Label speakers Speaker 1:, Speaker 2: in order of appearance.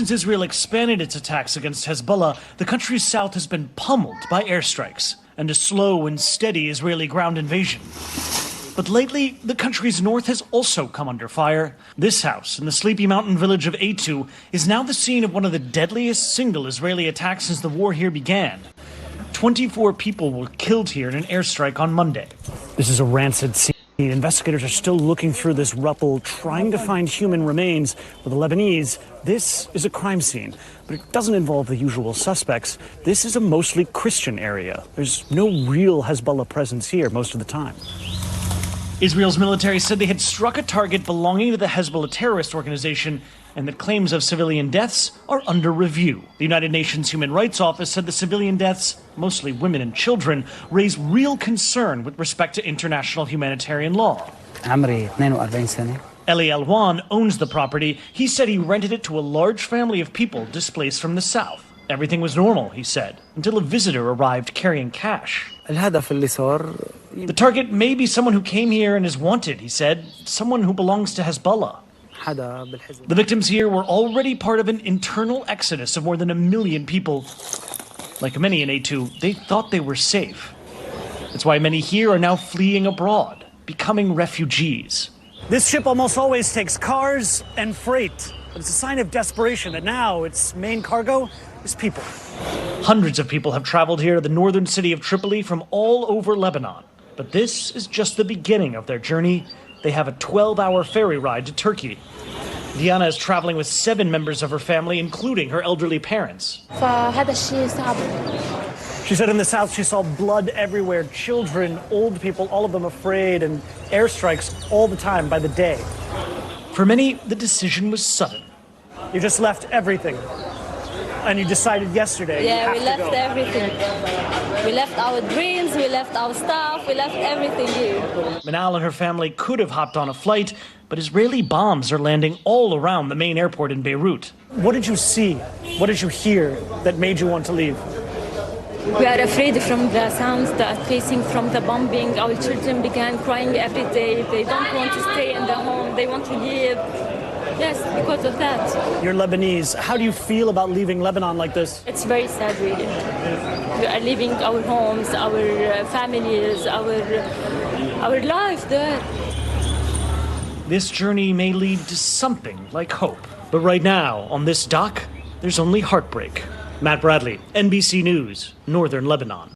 Speaker 1: Since Israel expanded its attacks against Hezbollah, the country's south has been pummeled by airstrikes and a slow and steady Israeli ground invasion. But lately, the country's north has also come under fire. This house in the sleepy mountain village of Aitou is now the scene of one of the deadliest single Israeli attacks since the war here began. 24 people were killed here in an airstrike on Monday. This is a rancid scene. Investigators are still looking through this rubble, trying to find human remains. For the Lebanese, this is a crime scene, but it doesn't involve the usual suspects. This is a mostly Christian area. There's no real Hezbollah presence here most of the time. Israel's military said they had struck a target belonging to the Hezbollah terrorist organization and that claims of civilian deaths are under review. The United Nations Human Rights Office said the civilian deaths, mostly women and children, raise real concern with respect to international humanitarian law.
Speaker 2: عمري 42 سنة.
Speaker 1: Eli Alwan owns the property. He said he rented it to a large family of people displaced from the south. Everything was normal, he said, until a visitor arrived carrying cash.
Speaker 2: الهدف اللي صار
Speaker 1: The target may be someone who came here and is wanted, he said, someone who belongs to Hezbollah.
Speaker 2: حدا بالحزب.
Speaker 1: The victims here were already part of an internal exodus of more than 1 million people. Like many in Aitou, they thought they were safe. That's why many here are now fleeing abroad, becoming refugees. This ship almost always takes cars and freight, but it's a sign of desperation that now its main cargo is people. Hundreds of people have traveled here to the northern city of Tripoli from all over Lebanon. But this is just the beginning of their journey. They have a 12-hour ferry ride to Turkey. Diana is traveling with 7 members of her family, including her elderly parents. She said in the south she saw blood everywhere, children, old people, all of them afraid, and airstrikes all the time by the day. For many, the decision was sudden. You just left everything. And you decided yesterday.
Speaker 3: Yeah, we left everything. We left our dreams, we left our stuff, we left everything here.
Speaker 1: Manal and her family could have hopped on a flight, but Israeli bombs are landing all around the main airport in Beirut. What did you see? What did you hear that made you want to leave?
Speaker 3: We are afraid from the sounds that facing from the bombing. Our children began crying every day. They don't want to stay in the home. They want to leave. Yes, because of that.
Speaker 1: You're Lebanese. How do you feel about leaving Lebanon like this?
Speaker 3: It's very sad, really. We are leaving our homes, our families, our life there.
Speaker 1: This journey may lead to something like hope. But right now, on this dock, there's only heartbreak. Matt Bradley, NBC News, Northern Lebanon.